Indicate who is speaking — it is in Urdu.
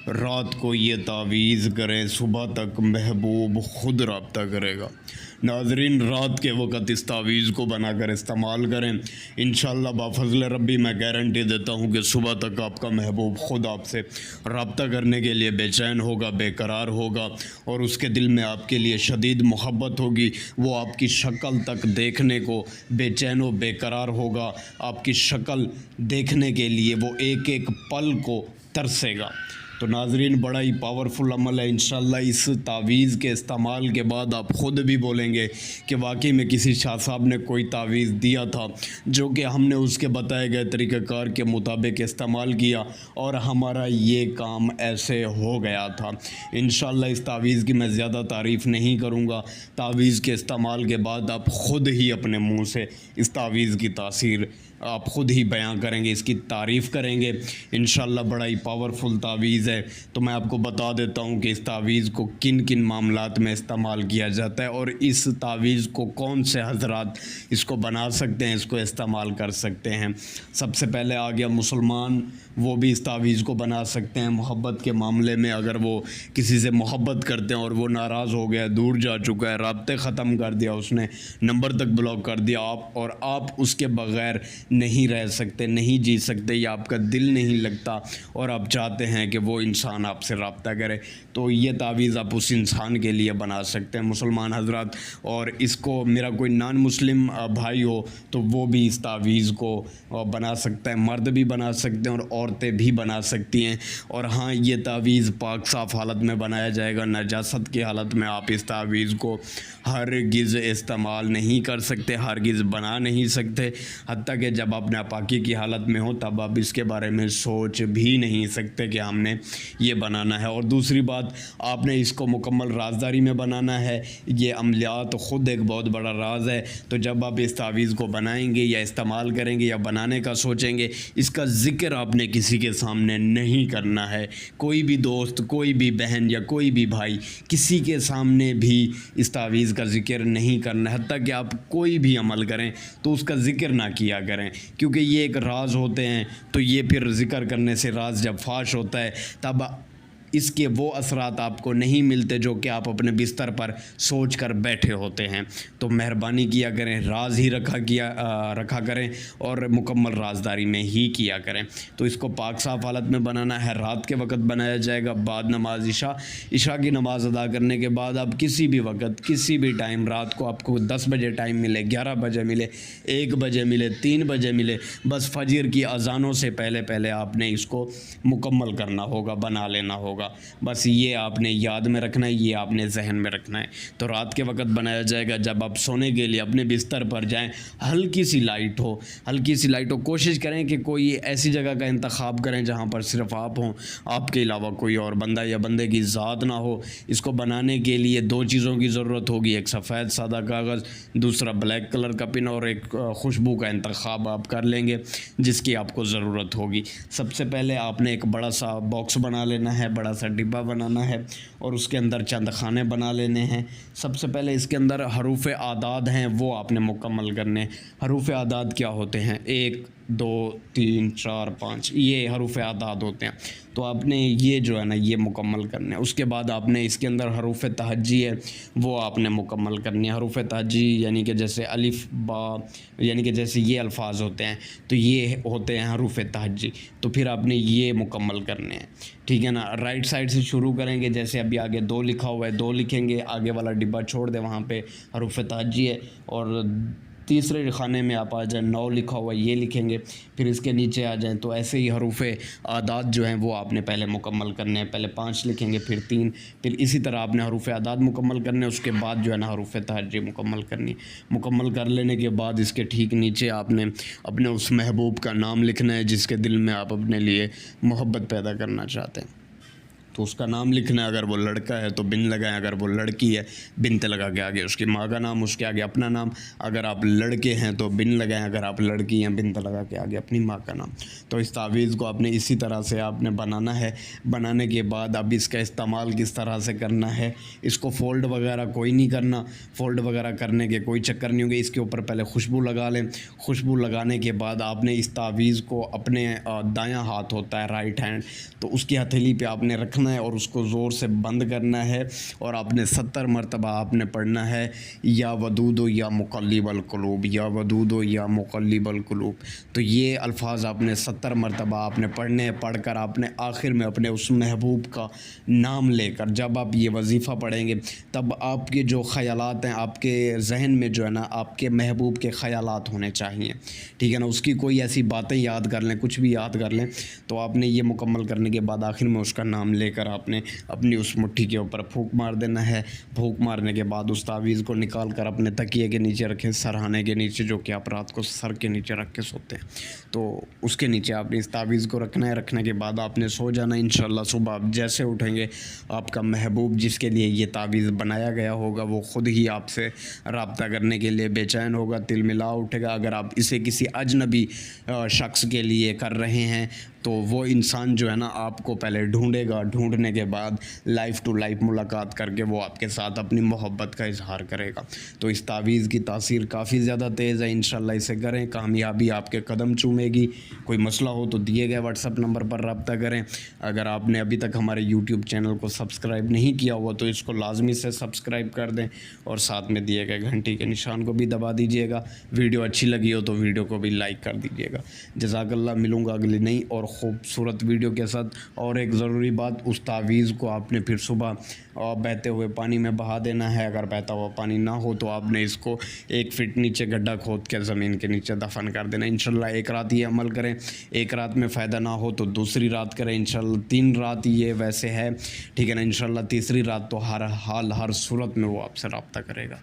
Speaker 1: رات کو یہ تعویذ کریں، صبح تک محبوب خود رابطہ کرے گا۔ ناظرین، رات کے وقت اس تعویذ کو بنا کر استعمال کریں، انشاءاللہ بفضل ربی میں گارنٹی دیتا ہوں کہ صبح تک آپ کا محبوب خود آپ سے رابطہ کرنے کے لیے بے چین ہوگا، بے قرار ہوگا، اور اس کے دل میں آپ کے لیے شدید محبت ہوگی۔ وہ آپ کی شکل تک دیکھنے کو بے چین و بے قرار ہوگا، آپ کی شکل دیکھنے کے لیے وہ ایک ایک پل کو ترسے گا۔ تو ناظرین، بڑا ہی پاورفل عمل ہے۔ انشاءاللہ اس تعویذ کے استعمال کے بعد آپ خود بھی بولیں گے کہ واقعی میں کسی شاہ صاحب نے کوئی تعویذ دیا تھا جو کہ ہم نے اس کے بتائے گئے طریقہ کار کے مطابق استعمال کیا اور ہمارا یہ کام ایسے ہو گیا تھا۔ انشاءاللہ اس تعویذ کی میں زیادہ تعریف نہیں کروں گا۔ تعویذ کے استعمال کے بعد آپ خود ہی اپنے منہ سے اس تعویذ کی تاثیر آپ خود ہی بیان کریں گے، اس کی تعریف کریں گے۔ انشاءاللہ بڑا ہی پاورفل تعویذ ہے۔ تو میں آپ کو بتا دیتا ہوں کہ اس تعویذ کو کن کن معاملات میں استعمال کیا جاتا ہے اور اس تعویذ کو کون سے حضرات اس کو بنا سکتے ہیں، اس کو استعمال کر سکتے ہیں۔ سب سے پہلے آ گیا مسلمان، وہ بھی اس تعویذ کو بنا سکتے ہیں۔ محبت کے معاملے میں اگر وہ کسی سے محبت کرتے ہیں اور وہ ناراض ہو گیا، دور جا چکا ہے، رابطے ختم کر دیا اس نے، نمبر تک بلاک کر دیا آپ اس کے بغیر نہیں رہ سکتے، نہیں جی سکتے، یا آپ کا دل نہیں لگتا اور آپ چاہتے ہیں کہ وہ انسان آپ سے رابطہ کرے، تو یہ تعویذ آپ اس انسان کے لیے بنا سکتے ہیں مسلمان حضرات۔ اور اس کو میرا کوئی نان مسلم بھائی ہو تو وہ بھی اس تعویذ کو بنا سکتا ہے، مرد بھی بنا سکتے ہیں اور عورتیں بھی بنا سکتی ہیں۔ اور ہاں، یہ تعویذ پاک صاف حالت میں بنایا جائے گا، نجاست کی حالت میں آپ اس تعویذ کو ہرگز استعمال نہیں کر سکتے، ہرگز بنا نہیں سکتے، حتیٰ کہ جب آپ ناپاکی کی حالت میں ہو تب آپ اس کے بارے میں سوچ بھی نہیں سکتے کہ ہم نے یہ بنانا ہے۔ اور دوسری بات، آپ نے اس کو مکمل رازداری میں بنانا ہے۔ یہ عملیات خود ایک بہت بڑا راز ہے، تو جب آپ اس تعویذ کو بنائیں گے یا استعمال کریں گے یا بنانے کا سوچیں گے، اس کا ذکر آپ نے کسی کے سامنے نہیں کرنا ہے۔ کوئی بھی دوست، کوئی بھی بہن یا کوئی بھی بھائی، کسی کے سامنے بھی اس تعویذ کا ذکر نہیں کرنا ہے، حتیٰ کہ آپ کوئی بھی عمل کریں تو اس کا ذکر نہ کیا کریں، کیونکہ یہ ایک راز ہوتے ہیں۔ تو یہ پھر ذکر کرنے سے راز جب فاش ہوتا ہے تب اس کے وہ اثرات آپ کو نہیں ملتے جو کہ آپ اپنے بستر پر سوچ کر بیٹھے ہوتے ہیں۔ تو مہربانی کیا کریں، راز ہی رکھا کریں اور مکمل رازداری میں ہی کیا کریں۔ تو اس کو پاک صاف حالت میں بنانا ہے، رات کے وقت بنایا جائے گا بعد نماز عشاء کی نماز ادا کرنے کے بعد۔ آپ کسی بھی وقت، کسی بھی ٹائم، رات کو آپ کو 10 بجے ٹائم ملے، 11 بجے ملے، 1 بجے ملے، 3 بجے ملے، بس فجر کی اذانوں سے پہلے آپ نے اس کو مکمل کرنا ہوگا، بنا لینا ہوگا۔ بس یہ آپ نے یاد میں رکھنا ہے، یہ آپ نے ذہن میں رکھنا ہے۔ تو رات کے وقت بنایا جائے گا، جب آپ سونے کے لیے اپنے بستر پر جائیں، ہلکی سی لائٹ ہو، کوشش کریں کہ کوئی ایسی جگہ کا انتخاب کریں جہاں پر صرف آپ ہوں، آپ کے علاوہ کوئی اور بندہ یا بندے کی ذات نہ ہو۔ اس کو بنانے کے لیے 2 چیزوں کی ضرورت ہوگی، ایک سفید سادہ کاغذ، دوسرا بلیک کلر کا پن، اور ایک خوشبو کا انتخاب آپ کر لیں گے جس کی آپ کو ضرورت ہوگی۔ سب سے پہلے آپ نے ایک بڑا سا باکس بنا لینا ہے، بڑا سا ڈبہ بنانا ہے اور اس کے اندر چند خانے بنا لینے ہیں۔ سب سے پہلے اس کے اندر حروف اعداد ہیں، وہ آپ نے مکمل کرنے ہیں۔ حروف اعداد کیا ہوتے ہیں؟ 1 2 3 4 5، یہ حروف اعداد ہوتے ہیں۔ تو آپ نے یہ جو ہے نا، یہ مکمل کرنے ہیں۔ اس کے بعد آپ نے اس کے اندر حروف تہجی ہے، وہ آپ نے مکمل کرنی ہے۔ حروف تہجی یعنی کہ جیسے الف با، یعنی کہ جیسے یہ الفاظ ہوتے ہیں تو یہ ہوتے ہیں حروف تہجی، تو پھر آپ نے یہ مکمل کرنے ہیں، ٹھیک ہے نا۔ رائٹ سائڈ سے شروع کریں گے، جیسے ابھی آگے 2 لکھا ہوا ہے، 2 لکھیں گے، آگے والا ڈبہ چھوڑ دیں، وہاں پہ حروف تہجی ہے، اور تیسرے خانے میں آپ آ جائیں، 9 لکھا ہوا ہے، یہ لکھیں گے، پھر اس کے نیچے آ جائیں۔ تو ایسے ہی حروف اعداد جو ہیں وہ آپ نے پہلے مکمل کرنے ہیں، پہلے 5 لکھیں گے، پھر 3، پھر اسی طرح آپ نے حروف اعداد مکمل کرنے ہیں۔ اس کے بعد جو ہے نا حروف تہجی مکمل کرنی، مکمل کر لینے کے بعد اس کے ٹھیک نیچے آپ نے اپنے اس محبوب کا نام لکھنا ہے جس کے دل میں آپ اپنے لیے محبت پیدا کرنا چاہتے ہیں۔ تو اس کا نام لکھنا ہے، اگر وہ لڑکا ہے تو بن لگائیں، اگر وہ لڑکی ہے بنت لگا کے آگے اس کی ماں کا نام، اس کے آگے اپنا نام، اگر آپ لڑکے ہیں تو بن لگائیں، اگر آپ لڑکی ہیں بنت لگا کے آگے اپنی ماں کا نام۔ تو اس تعویذ کو آپ نے اسی طرح سے آپ نے بنانا ہے۔ بنانے کے بعد اب اس کا استعمال کس طرح سے کرنا ہے، اس کو فولڈ وغیرہ کوئی نہیں کرنا، فولڈ وغیرہ کرنے کے کوئی چکر نہیں ہوگی۔ اس کے اوپر پہلے خوشبو لگا لیں، خوشبو لگانے کے بعد آپ نے اس تعویذ کو اپنے دایاں ہاتھ ہوتا ہے رائٹ ہینڈ، تو اس کی ہتھیلی پہ آپ نے رکھنا ہے اور اس کو زور سے بند کرنا ہے، اور آپ نے 70 مرتبہ آپ نے پڑھنا ہے یا ودود یا مقلب القلوب، یا ودود یا مقلب القلوب۔ تو یہ الفاظ آپ نے 70 مرتبہ آپ نے پڑھنے ہیں۔ پڑھ کر آپ نے آخر میں اپنے اس محبوب کا نام لے کر جب آپ یہ وظیفہ پڑھیں گے، تب آپ کے جو خیالات ہیں، آپ کے ذہن میں جو ہے نا آپ کے محبوب کے خیالات ہونے چاہیے، ٹھیک ہے نا، اس کی کوئی ایسی باتیں یاد کر لیں، کچھ بھی یاد کر لیں۔ تو آپ نے یہ مکمل کرنے کے بعد آخر میں اس کا نام لے کر آپ نے اپنی اس مٹھی کے اوپر پھونک مار دینا ہے۔ پھونک مارنے کے بعد اس تعویذ کو نکال کر اپنے تکیے کے نیچے رکھیں، سرہانے کے نیچے، جو کہ آپ رات کو سر کے نیچے رکھ کے سوتے ہیں، تو اس کے نیچے آپ نے اس تعویذ کو رکھنا ہے۔ رکھنے کے بعد آپ نے سو جانا۔ انشاءاللہ صبح آپ جیسے اٹھیں گے، آپ کا محبوب جس کے لیے یہ تعویذ بنایا گیا ہوگا وہ خود ہی آپ سے رابطہ کرنے کے لیے بے چین ہوگا، تل ملا اٹھے گا۔ اگر آپ اسے کسی اجنبی شخص کے لیے کر رہے ہیں تو وہ انسان جو ہے نا آپ کو پہلے ڈھونڈے گا، ڈھونڈنے کے بعد لائف ٹو لائف ملاقات کر کے وہ آپ کے ساتھ اپنی محبت کا اظہار کرے گا۔ تو اس تعویذ کی تاثیر کافی زیادہ تیز ہے، انشاءاللہ اسے کریں، کامیابی آپ کے قدم چومے گی۔ کوئی مسئلہ ہو تو دیے گئے واٹس ایپ نمبر پر رابطہ کریں۔ اگر آپ نے ابھی تک ہمارے یوٹیوب چینل کو سبسکرائب نہیں کیا ہوا تو اس کو لازمی سے سبسکرائب کر دیں، اور ساتھ میں دیے گئے گھنٹی کے نشان کو بھی دبا دیجیے گا۔ ویڈیو اچھی لگی ہو تو ویڈیو کو بھی لائک کر دیجیے گا۔ جزاک اللہ۔ ملوں گا اگلی نئی اور خوبصورت ویڈیو کے ساتھ۔ اور ایک ضروری بات، اس تعویذ کو آپ نے پھر صبح بہتے ہوئے پانی میں بہا دینا ہے۔ اگر بہتا ہوا پانی نہ ہو تو آپ نے اس کو 1 فٹ نیچے گڈھا کھود کے زمین کے نیچے دفن کر دینا۔ انشاءاللہ ایک رات یہ عمل کریں، ایک رات میں فائدہ نہ ہو تو دوسری رات کریں، انشاءاللہ 3 رات یہ ویسے ہے، ٹھیک ہے نا۔ انشاءاللہ تیسری رات تو ہر حال ہر صورت میں وہ آپ سے رابطہ کرے گا۔